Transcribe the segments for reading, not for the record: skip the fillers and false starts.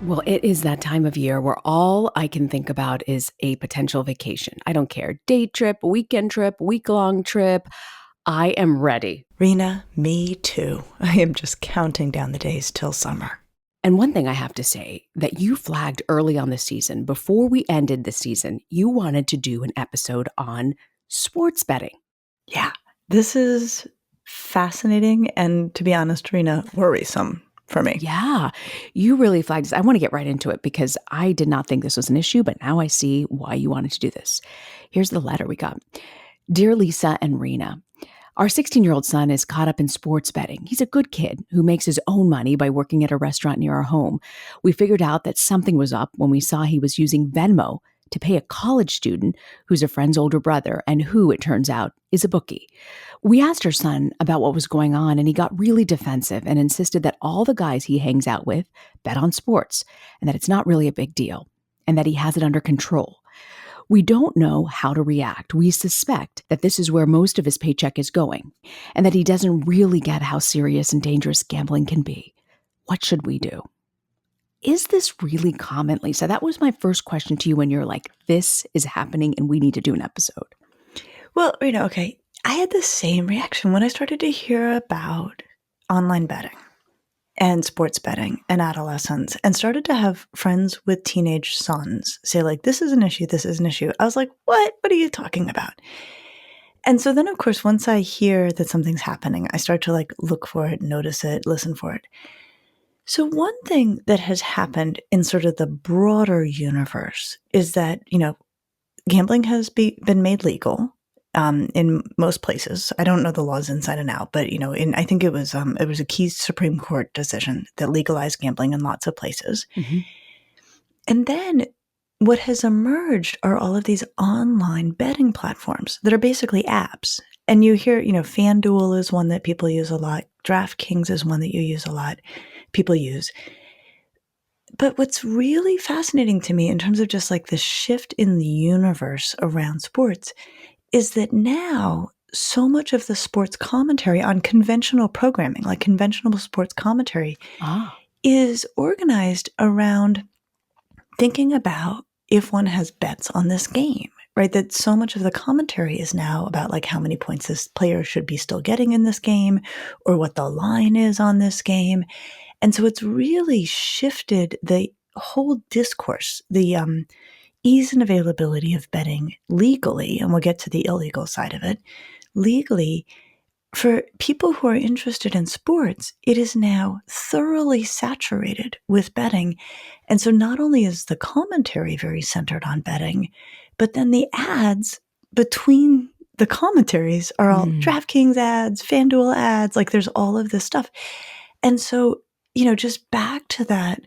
Well, it is that time of year where all I can think about is a potential vacation. I don't care. Day trip, weekend trip, week-long trip. I am ready. Reena, me too. I am just counting down the days till summer. And one thing I have to say that you flagged early on the season, before we ended the season, you wanted to do an episode on sports betting. Yeah, this is fascinating and, to be honest, Reena, worrisome for me. Yeah, you really flagged this. I want to get right into it because I did not think this was an issue, but now I see why you wanted to do this. Here's the letter we got. Dear Lisa and Reena, our 16-year-old son is caught up in sports betting. He's a good kid who makes his own money by working at a restaurant near our home. We figured out that something was up when we saw he was using Venmo to pay a college student who's a friend's older brother and who, it turns out, is a bookie. We asked our son about what was going on, and he got really defensive and insisted that all the guys he hangs out with bet on sports and that it's not really a big deal and that he has it under control. We don't know how to react. We suspect that this is where most of his paycheck is going and that he doesn't really get how serious and dangerous gambling can be. What should we do? Is this really common, Lisa? That was my first question to you when you're like, this is happening and we need to do an episode. Well, Reena, okay, I had the same reaction when I started to hear about online betting and sports betting and adolescents and started to have friends with teenage sons say, like, this is an issue, this is an issue. I was like, what? What are you talking about? And so then, of course, once I hear that something's happening, I start to look for it, notice it, listen for it. So one thing that has happened in sort of the broader universe is that, gambling has been made legal in most places. I don't know the laws inside and out, but, I think it was a key Supreme Court decision that legalized gambling in lots of places. Mm-hmm. And then what has emerged are all of these online betting platforms that are basically apps. And you hear, FanDuel is one that people use a lot. DraftKings is one that you use a lot. People use. But what's really fascinating to me in terms of just the shift in the universe around sports is that now so much of the sports commentary on conventional programming, like conventional sports commentary, is organized around thinking about if one has bets on this game, right? That so much of the commentary is now about how many points this player should be still getting in this game or what the line is on this game. And so it's really shifted the whole discourse, the ease and availability of betting legally, and we'll get to the illegal side of it, legally. For people who are interested in sports, it is now thoroughly saturated with betting. And so not only is the commentary very centered on betting, but then the ads between the commentaries are all DraftKings ads, FanDuel ads, there's all of this stuff. And so, just back to that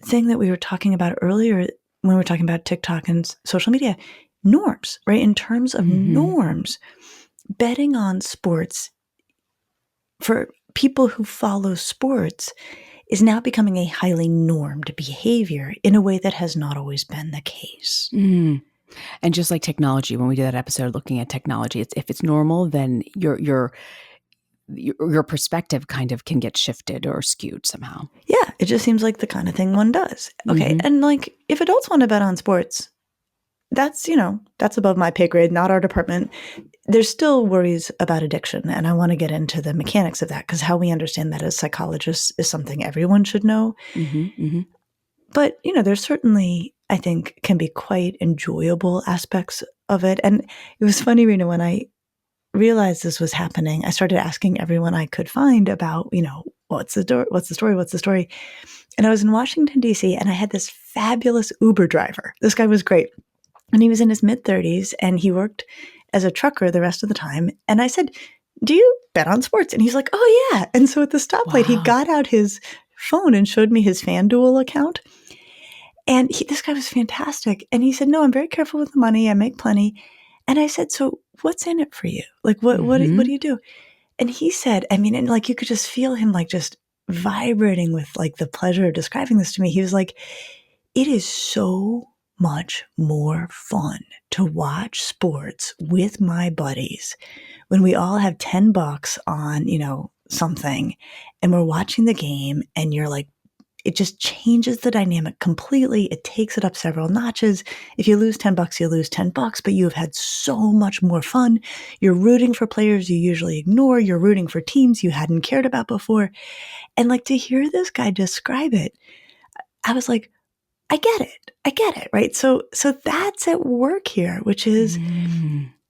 thing that we were talking about earlier when we were talking about TikTok and social media, norms, right? In terms of norms, betting on sports for people who follow sports is now becoming a highly normed behavior in a way that has not always been the case. And just like technology, when we did that episode looking at technology, if it's normal, then your perspective kind of can get shifted or skewed somehow. Yeah, it just seems like the kind of thing one does. Okay, and if adults want to bet on sports, that's above my pay grade, not our department. There's still worries about addiction, and I want to get into the mechanics of that because how we understand that as psychologists is something everyone should know. But, there's certainly, I think, can be quite enjoyable aspects of it. And it was funny, Reena, when I realized this was happening, I started asking everyone I could find about, what's the story? And I was in Washington, D.C., and I had this fabulous Uber driver. This guy was great. And he was in his mid-30s, and he worked as a trucker the rest of the time. And I said, do you bet on sports? And he's like, oh, yeah. And so at the stoplight, he got out his phone and showed me his FanDuel account. And this guy was fantastic. And he said, no, I'm very careful with the money. I make plenty. And I said, so what's in it for you? What do you do? And he said, and you could just feel him just vibrating with the pleasure of describing this to me. He was like, it is so much more fun to watch sports with my buddies when we all have $10 on, something, and we're watching the game and you're it just changes the dynamic completely. It takes it up several notches. If you lose $10, you lose $10, but you have had so much more fun. You're rooting for players you usually ignore. You're rooting for teams you hadn't cared about before. And like to hear this guy describe it, I was like, I get it. I get it. Right. So that's at work here, which is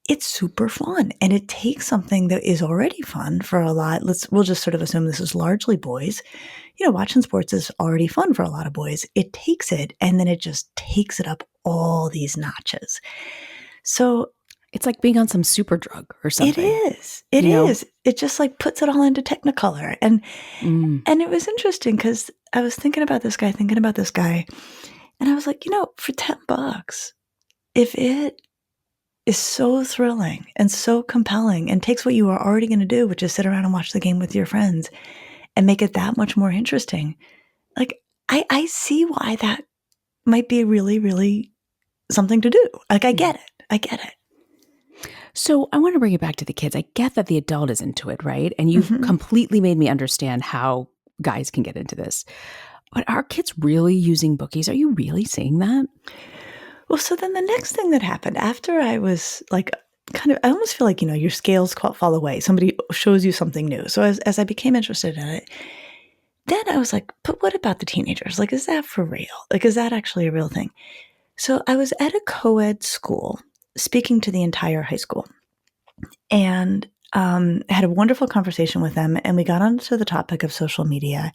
it's super fun. And it takes something that is already fun for a lot. We'll just sort of assume this is largely boys. Watching sports is already fun for a lot of boys. It takes it and then it just takes it up all these notches. So it's like being on some super drug or something. It is. It is. It just like puts it all into Technicolor. And it was interesting because I was thinking about this guy, and I was like, for $10, if it is so thrilling and so compelling and takes what you are already going to do, which is sit around and watch the game with your friends, and make it that much more interesting, like I see why that might be really, really something to do. Like I get it. So I want to bring it back to the kids. I get that the adult is into it, right? And you've completely made me understand how guys can get into this. But are kids really using bookies? Are you really seeing that? Well, so then the next thing that happened after I was like, I almost feel like, your scales fall away. Somebody shows you something new. So as I became interested in it, then I was like, but what about the teenagers? Like, is that for real? Like, is that actually a real thing? So I was at a co-ed school speaking to the entire high school and had a wonderful conversation with them. And we got onto the topic of social media.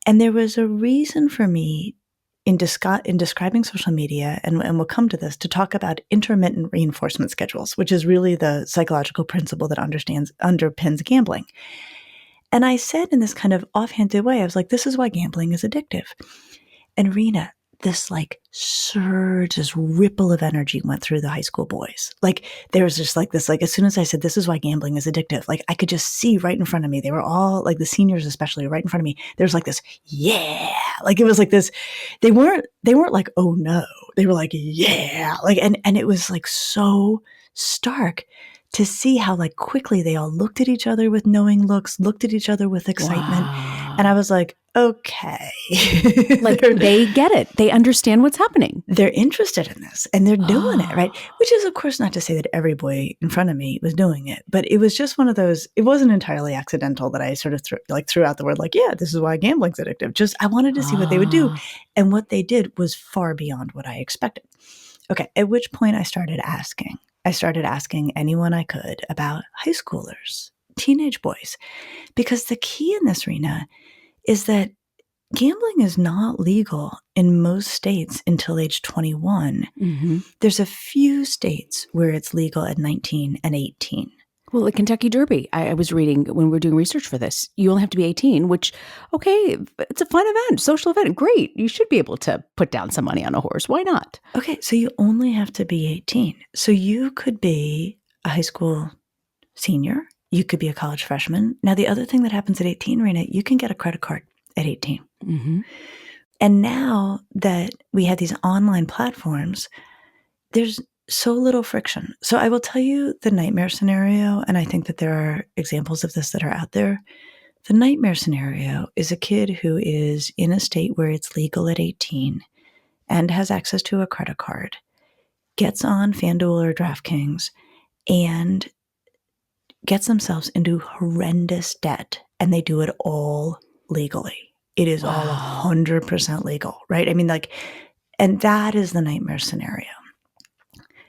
And there was a reason for me in describing social media, and we'll come to this, to talk about intermittent reinforcement schedules, which is really the psychological principle that underpins gambling. And I said in this kind of offhanded way, I was like, this is why gambling is addictive. And Reena, this like surge, this ripple of energy went through the high school boys. Like there was just like this, like as soon as I said, this is why gambling is addictive, like I could just see right in front of me. They were all like the seniors, especially right in front of me. There was like this, yeah, like it was like this. They weren't like, oh no, they were like, yeah, like, and it was like so stark to see how like quickly they all looked at each other with knowing looks, looked at each other with excitement. Wow. And I was like, okay. Like they get it. They understand what's happening. They're interested in this and they're doing it, right? Which is, of course, not to say that every boy in front of me was doing it, but it was just one of those, it wasn't entirely accidental that I sort of threw out the word like, yeah, this is why gambling's addictive. Just, I wanted to see what they would do. And what they did was far beyond what I expected. Okay. At which point I started asking anyone I could about high schoolers, teenage boys, because the key in this, Reena, is that gambling is not legal in most states until age 21. Mm-hmm. There's a few states where it's legal at 19 and 18. Well, the Kentucky Derby, I was reading when we were doing research for this, you only have to be 18, which, okay, it's a fun event, social event. Great. You should be able to put down some money on a horse. Why not? Okay, so you only have to be 18. So you could be a high school senior. You could be a college freshman. Now, the other thing that happens at 18, Reena, you can get a credit card at 18. Mm-hmm. And now that we have these online platforms, there's so little friction. So I will tell you the nightmare scenario, and I think that there are examples of this that are out there. The nightmare scenario is a kid who is in a state where it's legal at 18 and has access to a credit card, gets on FanDuel or DraftKings, and gets themselves into horrendous debt, and they do it all legally. It is all 100% legal, right? I mean, like, and that is the nightmare scenario.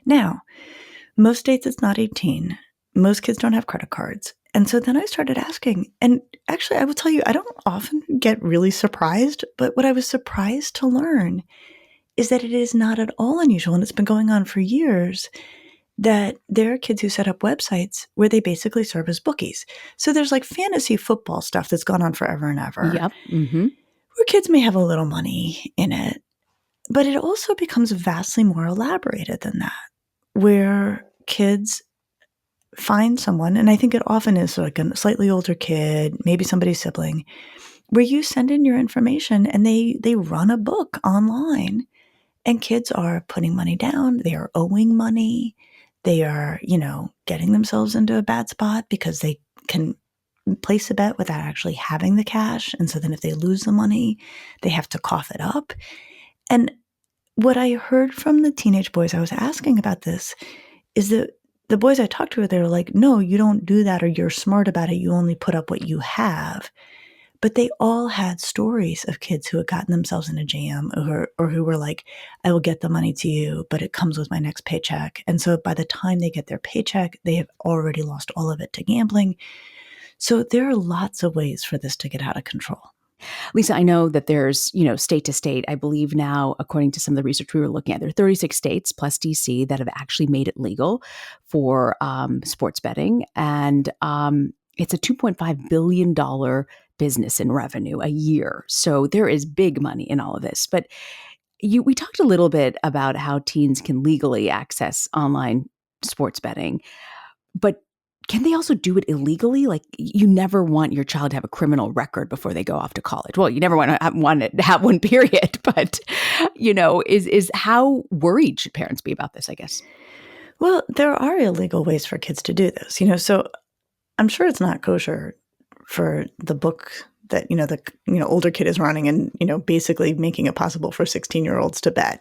Now, most states it's not 18. Most kids don't have credit cards. And so then I started asking, and actually I will tell you, I don't often get really surprised, but what I was surprised to learn is that it is not at all unusual, and it's been going on for years, that there are kids who set up websites where they basically serve as bookies. So there's like fantasy football stuff that's gone on forever and ever. Yep. Mm-hmm. Where kids may have a little money in it, but it also becomes vastly more elaborated than that, where kids find someone, and I think it often is like a slightly older kid, maybe somebody's sibling, where you send in your information and they run a book online, and kids are putting money down, they are owing money, they are, getting themselves into a bad spot because they can place a bet without actually having the cash. And so then if they lose the money, they have to cough it up. And what I heard from the teenage boys I was asking about this is that the boys I talked to, they were like, no, you don't do that, or you're smart about it. You only put up what you have. But they all had stories of kids who had gotten themselves in a jam or who were like, I will get the money to you, but it comes with my next paycheck. And so by the time they get their paycheck, they have already lost all of it to gambling. So there are lots of ways for this to get out of control. Lisa, I know that there's, state to state. I believe now, according to some of the research we were looking at, there are 36 states plus DC that have actually made it legal for sports betting. And it's a $2.5 billion business in revenue a year. So there is big money in all of this. But we talked a little bit about how teens can legally access online sports betting, but can they also do it illegally? Like, you never want your child to have a criminal record before they go off to college. Well, you never want to have one, period. But, is how worried should parents be about this, I guess? Well, there are illegal ways for kids to do this, so I'm sure it's not kosher for the book that, the older kid is running and, basically making it possible for 16-year-olds to bet.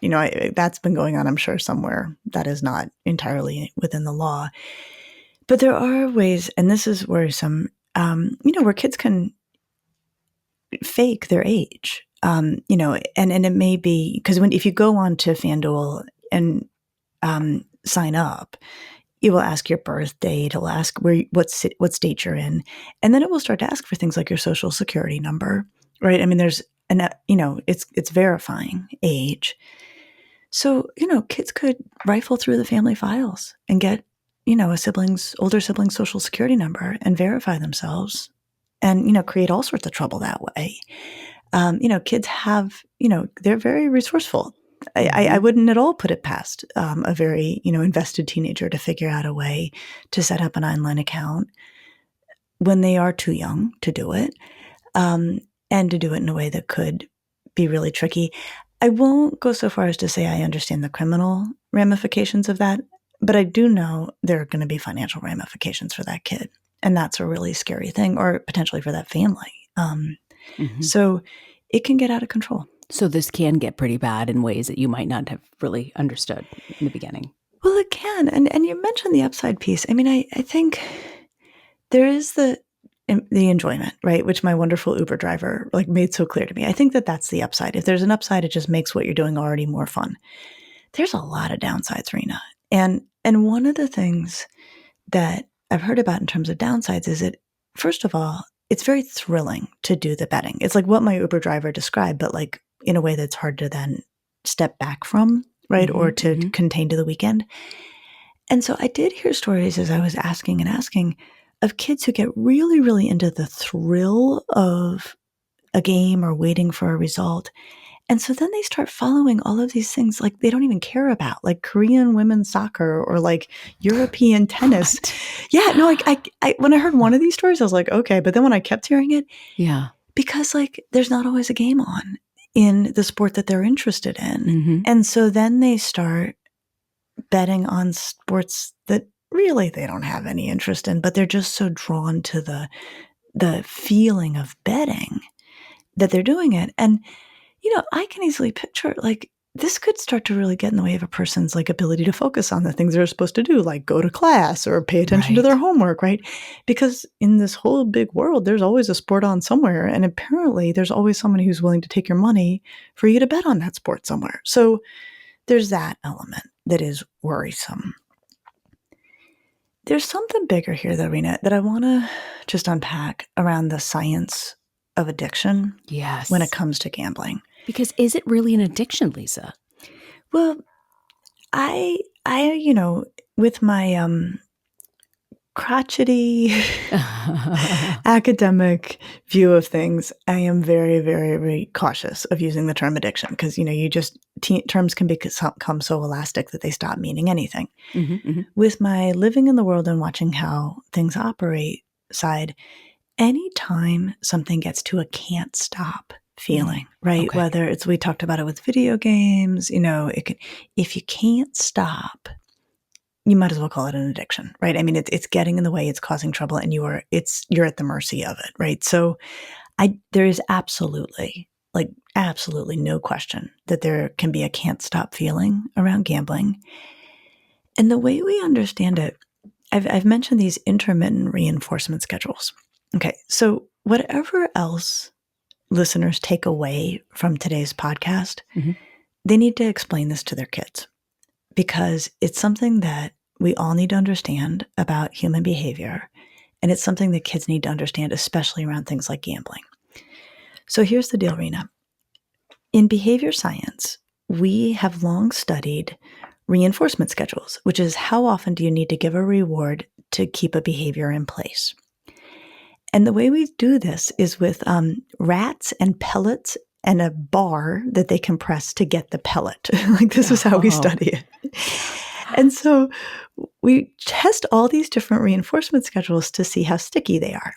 That's been going on, I'm sure, somewhere. That is not entirely within the law. But there are ways, and this is worrisome, where kids can fake their age, and it may be because if you go on to FanDuel and sign up, it will ask your birth date, it'll ask what state you're in, and then it will start to ask for things like your social security number, right? I mean, there's it's verifying age. So, kids could rifle through the family files and get older sibling's social security number and verify themselves and, create all sorts of trouble that way. Kids have, they're very resourceful. I wouldn't at all put it past a very, invested teenager to figure out a way to set up an online account when they are too young to do it, and to do it in a way that could be really tricky. I won't go so far as to say I understand the criminal ramifications of that, but I do know there are going to be financial ramifications for that kid. And that's a really scary thing, or potentially for that family. So it can get out of control. So this can get pretty bad in ways that you might not have really understood in the beginning. Well, it can. And you mentioned the upside piece. I mean, I think there is the enjoyment, right? Which my wonderful Uber driver made so clear to me. I think that that's the upside. If there's an upside, it just makes what you're doing already more fun. There's a lot of downsides, Reena. And one of the things that I've heard about in terms of downsides is that, first of all, it's very thrilling to do the betting. It's like what my Uber driver described, but in a way that's hard to then step back from, right? Or to contain to the weekend. And so I did hear stories as I was asking of kids who get really, really into the thrill of a game or waiting for a result. And so then they start following all of these things they don't even care about, like Korean women's soccer or European tennis. Yeah, no, I when I heard one of these stories, I was like, okay. But then when I kept hearing it, yeah, because there's not always a game on in the sport that they're interested in. And so then they start betting on sports that really they don't have any interest in, but they're just so drawn to the feeling of betting that they're doing it. And I can easily picture this could start to really get in the way of a person's ability to focus on the things they're supposed to do, like go to class or pay attention to their homework, right? Because in this whole big world, there's always a sport on somewhere. And apparently there's always somebody who's willing to take your money for you to bet on that sport somewhere. So there's that element that is worrisome. There's something bigger here, though, Reena, that I want to just unpack around the science of addiction. Yes. When it comes to gambling. Because is it really an addiction, Lisa? Well, I with my crotchety academic view of things, I am very, very, very cautious of using the term addiction because, terms can become so elastic that they stop meaning anything. With my living in the world and watching how things operate side, anytime something gets to a can't stop feeling, right? Okay. Whether we talked about it with video games, it could, if you can't stop, you might as well call it an addiction, right? I mean, it's getting in the way, it's causing trouble, and you're at the mercy of it, right? So there is absolutely no question that there can be a can't stop feeling around gambling. And the way we understand it, I've mentioned these intermittent reinforcement schedules. Okay, so whatever else listeners take away from today's podcast, they need to explain this to their kids, because it's something that we all need to understand about human behavior. And it's something that kids need to understand, especially around things like gambling. So here's the deal, Reena. In behavior science, we have long studied reinforcement schedules, which is how often do you need to give a reward to keep a behavior in place. And the way we do this is with rats and pellets and a bar that they can press to get the pellet. This is how we study it. And so we test all these different reinforcement schedules to see how sticky they are.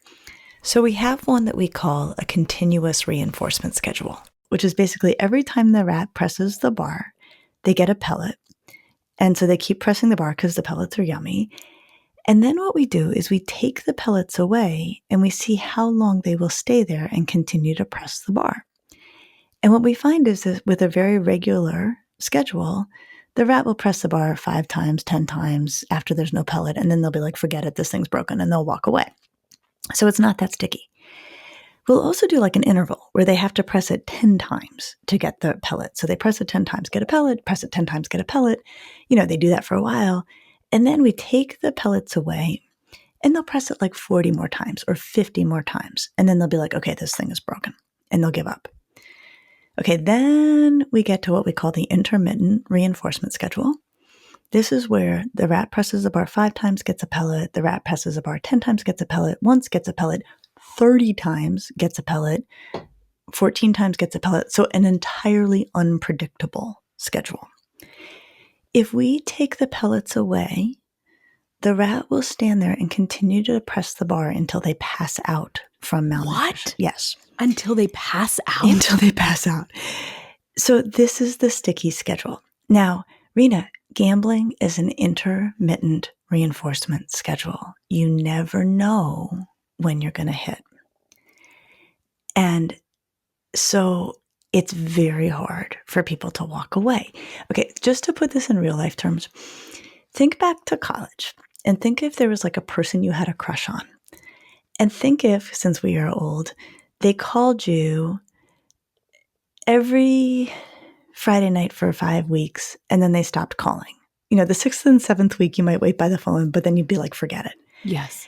So we have one that we call a continuous reinforcement schedule, which is basically every time the rat presses the bar, they get a pellet. And so they keep pressing the bar because the pellets are yummy. And then what we do is we take the pellets away and we see how long they will stay there and continue to press the bar. And what we find is that with a very regular schedule, the rat will press the bar 5 times, 10 times after there's no pellet. And then they'll be like, forget it, this thing's broken, and they'll walk away. So it's not that sticky. We'll also do like an interval where they have to press it 10 times to get the pellet. So they press it 10 times, get a pellet, press it 10 times, get a pellet. They do that for a while. And then we take the pellets away and they'll press it like 40 more times or 50 more times. And then they'll be like, okay, this thing is broken. And they'll give up. Okay, then we get to what we call the intermittent reinforcement schedule. This is where the rat presses the bar 5 times, gets a pellet. The rat presses the bar 10 times, gets a pellet. Once gets a pellet. 30 times gets a pellet. 14 times gets a pellet. So an entirely unpredictable schedule. If we take the pellets away, the rat will stand there and continue to press the bar until they pass out from malnutrition. What? Yes. Until they pass out? Until they pass out. So this is the sticky schedule. Now, Reena, gambling is an intermittent reinforcement schedule. You never know when you're going to hit. And so it's very hard for people to walk away. Okay, just to put this in real life terms, think back to college and think if there was like a person you had a crush on. And think if, since we are old, they called you every Friday night for 5 weeks and then they stopped calling. The 6th and 7th week, you might wait by the phone, but then you'd be like, forget it. Yes.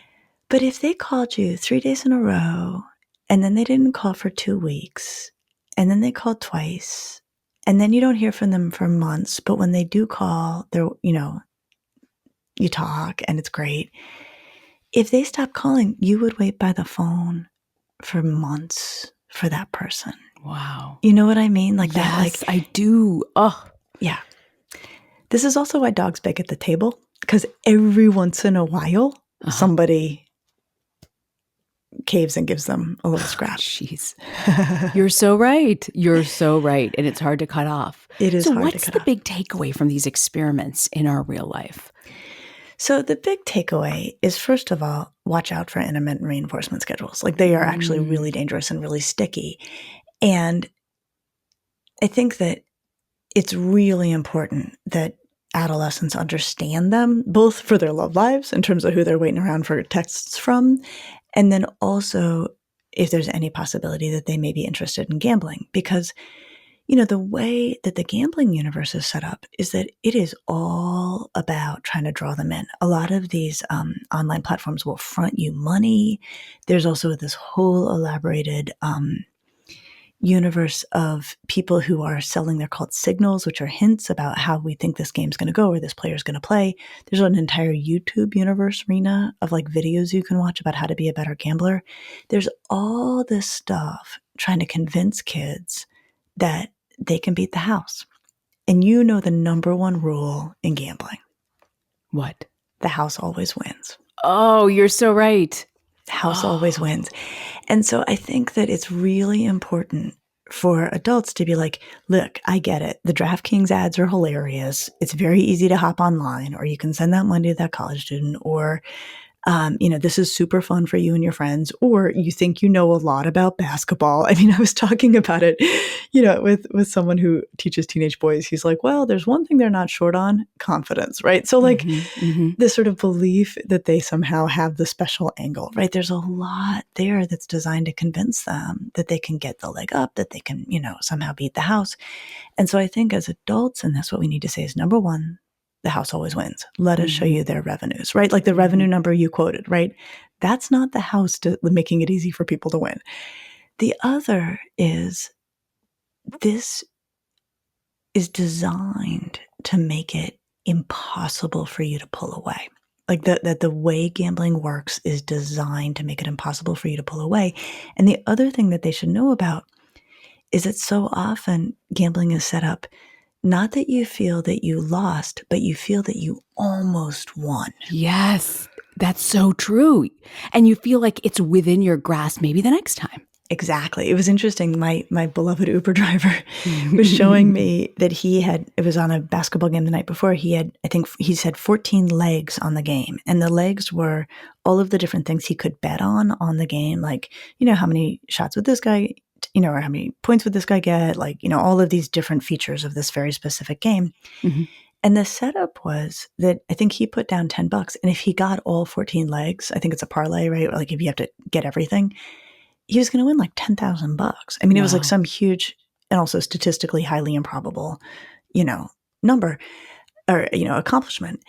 But if they called you 3 days in a row and then they didn't call for 2 weeks and then they called twice and then you don't hear from them for months, but when they do call, they're, you talk and it's great. If they stop calling, you would wait by the phone for months for that person. Wow. You know what I mean? Like that. Yes, I do. Oh, yeah. This is also why dogs beg at the table, because every once in a while, somebody caves and gives them a little scrap. Jeez. You're so right. You're so right. And it's hard to cut off. It is hard to cut off. So what's the big takeaway from these experiments in our real life? So the big takeaway is, first of all, watch out for intermittent reinforcement schedules. Like they are actually really dangerous and really sticky. And I think that it's really important that adolescents understand them, both for their love lives in terms of who they're waiting around for texts from, and then also if there's any possibility that they may be interested in gambling. Because, the way that the gambling universe is set up is that it is all about trying to draw them in. A lot of these online platforms will front you money. There's also this whole elaborated universe of people who are selling, they're called signals, which are hints about how we think this game's going to go or this player's going to play. There's an entire YouTube universe, Reena, of like videos you can watch about how to be a better gambler. There's all this stuff trying to convince kids that they can beat the house. And the number one rule in gambling. What? The house always wins. Oh, you're so right. The house always wins. And so I think that it's really important for adults to be like, look, I get it. The DraftKings ads are hilarious. It's very easy to hop online, or you can send that money to that college student, or this is super fun for you and your friends, or you think you know a lot about basketball. I mean, I was talking about it, with someone who teaches teenage boys. He's like, well, there's one thing they're not short on: confidence, right? So like this sort of belief that they somehow have the special angle, right? There's a lot there that's designed to convince them that they can get the leg up, that they can, somehow beat the house. And so I think as adults, and that's what we need to say is, number one, the house always wins. Let us show you their revenues, right? Like the revenue number you quoted, right? That's not the house making it easy for people to win. The other is, this is designed to make it impossible for you to pull away. Like the way gambling works is designed to make it impossible for you to pull away. And the other thing that they should know about is that so often gambling is set up not that you feel that you lost, but you feel that you almost won. Yes, that's so true. And you feel like it's within your grasp maybe the next time. Exactly. It was interesting. My beloved Uber driver was showing me that it was on a basketball game the night before. I think he said 14 legs on the game. And the legs were all of the different things he could bet on the game. Like, how many shots would this guy, or how many points would this guy get? Like, all of these different features of this very specific game. Mm-hmm. And the setup was that I think he put down $10. And if he got all 14 legs, I think it's a parlay, right? Like if you have to get everything, he was going to win like $10,000. I mean, It was like some huge and also statistically highly improbable, number or, accomplishment.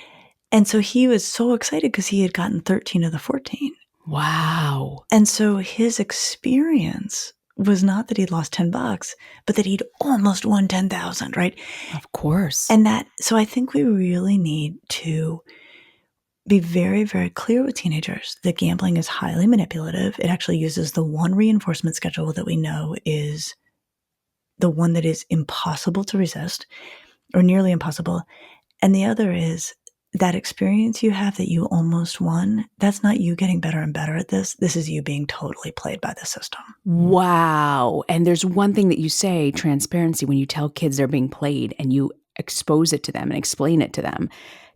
And so he was so excited because he had gotten 13 of the 14. Wow. And so his experience was not that he'd lost $10, but that he'd almost won 10,000, right? Of course. And so I think we really need to be very, very clear with teenagers that gambling is highly manipulative. It actually uses the one reinforcement schedule that we know is the one that is impossible to resist, or nearly impossible. And the other is that experience you have that you almost won. That's not you getting better and better at this. This is you being totally played by the system. Wow. And there's one thing that you say, transparency, when you tell kids they're being played and you expose it to them and explain it to them,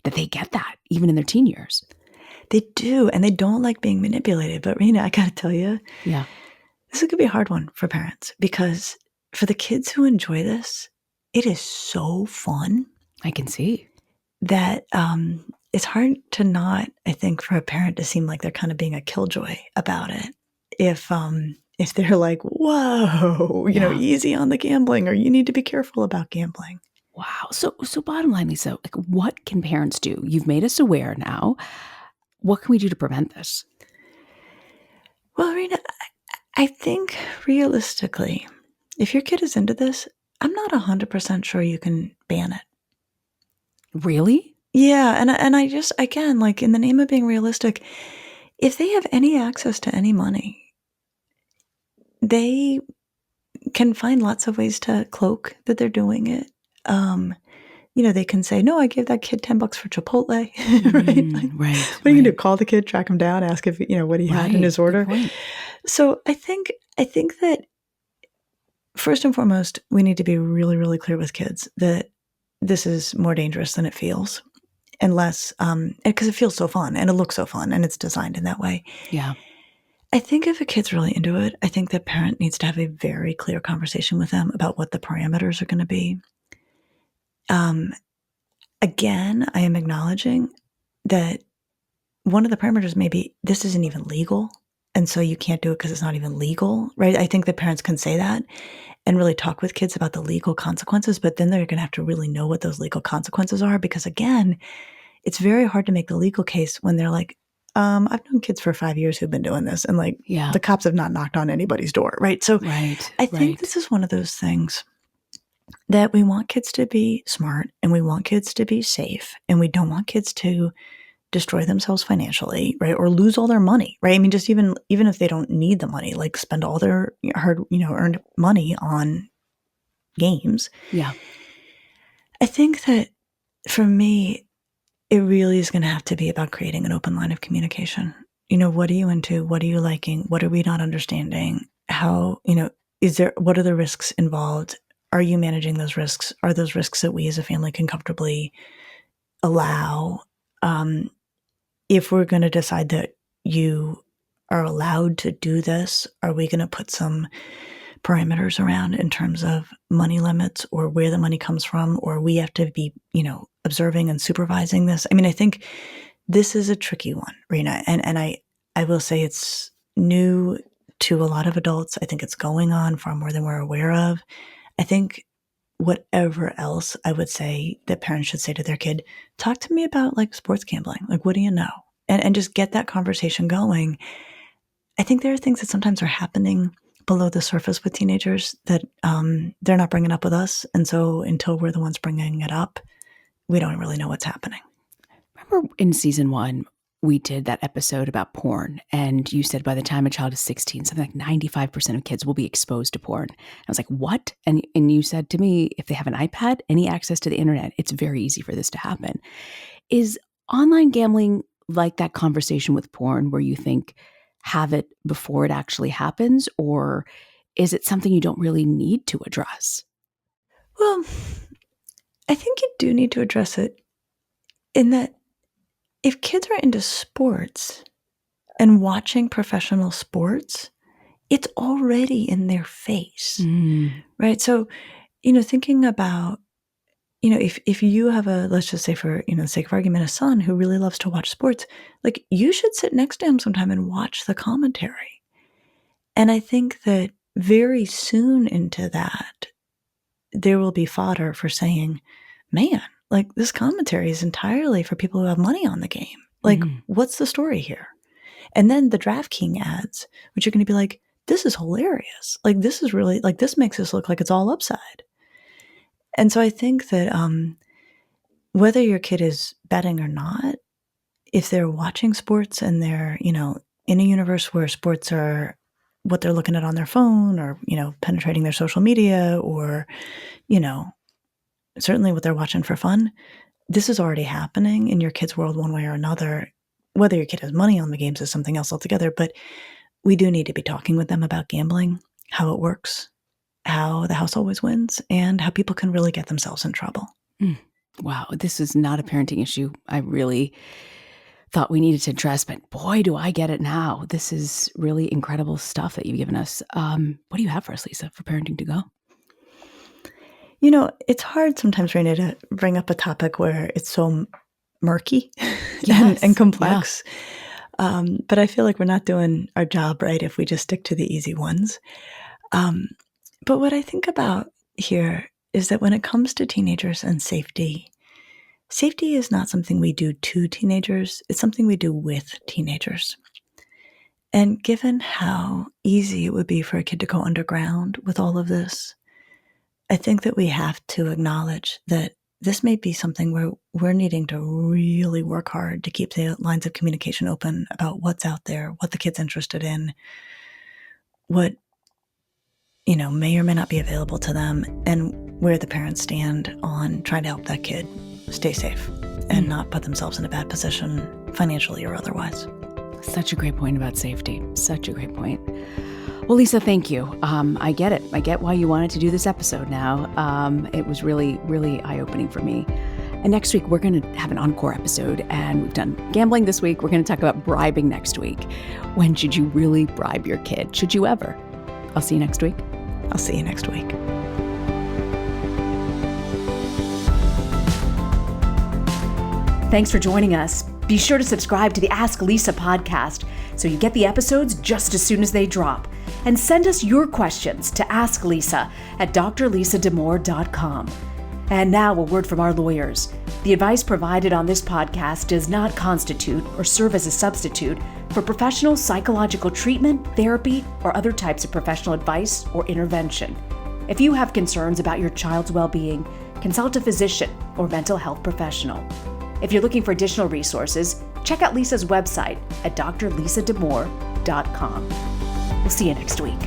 that they get that even in their teen years. They do, and they don't like being manipulated. But Reena, I got to tell you, yeah, this is going to be a hard one for parents, because for the kids who enjoy this, it is so fun. I can see that it's hard to not, I think, for a parent to seem like they're kind of being a killjoy about it. If they're like, whoa, easy on the gambling, or you need to be careful about gambling. Wow. So bottom line, Lisa, like, what can parents do? You've made us aware now. What can we do to prevent this? Well, Reena, I think realistically, if your kid is into this, I'm not 100% sure you can ban it. Really? Yeah. And I just, again, like, in the name of being realistic, if they have any access to any money, they can find lots of ways to cloak that they're doing it. They can say, no, I gave that kid $10 for Chipotle, right? Like, right. What are you going to do? Call the kid, track him down, ask if, what he had in his order. So I think that first and foremost, we need to be really, really clear with kids that this is more dangerous than it feels, unless, because it feels so fun and it looks so fun and it's designed in that way. Yeah. I think if a kid's really into it, I think the parent needs to have a very clear conversation with them about what the parameters are going to be. Again, I am acknowledging that one of the parameters may be this isn't even legal, and so you can't do it because it's not even legal, right? I think that parents can say that and really talk with kids about the legal consequences, but then they're going to have to really know what those legal consequences are, because again, it's very hard to make the legal case when they're like, I've known kids for 5 years who've been doing this, and like the cops have not knocked on anybody's door, right? So I think this is one of those things that we want kids to be smart, and we want kids to be safe, and we don't want kids to destroy themselves financially, right? Or lose all their money, right? I mean, just even if they don't need the money, like spend all their hard, earned money on games. Yeah. I think that for me, it really is going to have to be about creating an open line of communication. What are you into? What are you liking? What are we not understanding? How, what are the risks involved? Are you managing those risks? Are those risks that we as a family can comfortably allow? If we're going to decide that you are allowed to do this, are we going to put some parameters around in terms of money limits or where the money comes from, or we have to be, observing and supervising this? I mean, I think this is a tricky one, Reena, and I will say it's new to a lot of adults. I think it's going on far more than we're aware of. I think whatever else I would say that parents should say to their kid, talk to me about like sports gambling. Like, what do you know? And just get that conversation going. I think there are things that sometimes are happening below the surface with teenagers that they're not bringing up with us. And so until we're the ones bringing it up, we don't really know what's happening. Remember in season 1, we did that episode about porn, and you said by the time a child is 16, something like 95% of kids will be exposed to porn. I was like, what? And you said to me, if they have an iPad, any access to the internet, it's very easy for this to happen. Is online gambling like that conversation with porn where you think, have it before it actually happens? Or is it something you don't really need to address? Well, I think you do need to address it in that if kids are into sports and watching professional sports, it's already in their face, right? So, thinking about, if you have let's just say for, the sake of argument, a son who really loves to watch sports, like you should sit next to him sometime and watch the commentary. And I think that very soon into that, there will be fodder for saying, man, like this commentary is entirely for people who have money on the game. Like, what's the story here? And then the DraftKings ads, which are going to be like, this is hilarious. Like, this is really, like, this makes us look like it's all upside. And so I think that whether your kid is betting or not, if they're watching sports and they're, in a universe where sports are what they're looking at on their phone or, penetrating their social media or, certainly what they're watching for fun, this is already happening in your kid's world one way or another. Whether your kid has money on the games is something else altogether, but we do need to be talking with them about gambling, how it works, how the house always wins, and how people can really get themselves in trouble. Wow, this is not a parenting issue I really thought we needed to address, but boy, do I get it now. This is really incredible stuff that you've given us. What do you have for us, Lisa, for Parenting to Go? It's hard sometimes, Reena, to bring up a topic where it's so murky and complex. Yeah. But I feel like we're not doing our job right if we just stick to the easy ones. But what I think about here is that when it comes to teenagers and safety is not something we do to teenagers. It's something we do with teenagers. And given how easy it would be for a kid to go underground with all of this, I think that we have to acknowledge that this may be something where we're needing to really work hard to keep the lines of communication open about what's out there, what the kid's interested in, what, may or may not be available to them, and where the parents stand on trying to help that kid stay safe and not put themselves in a bad position financially or otherwise. Such a great point about safety. Such a great point. Well, Lisa, thank you. I get it. I get why you wanted to do this episode now. It was really, really eye-opening for me. And next week, we're going to have an encore episode. And we've done gambling this week. We're going to talk about bribing next week. When should you really bribe your kid? Should you ever? I'll see you next week. I'll see you next week. Thanks for joining us. Be sure to subscribe to the Ask Lisa podcast so you get the episodes just as soon as they drop. And send us your questions to asklisa@drlisadamore.com. And now a word from our lawyers. The advice provided on this podcast does not constitute or serve as a substitute for professional psychological treatment, therapy, or other types of professional advice or intervention. If you have concerns about your child's well-being, consult a physician or mental health professional. If you're looking for additional resources, check out Lisa's website at drlisadamore.com. We'll see you next week.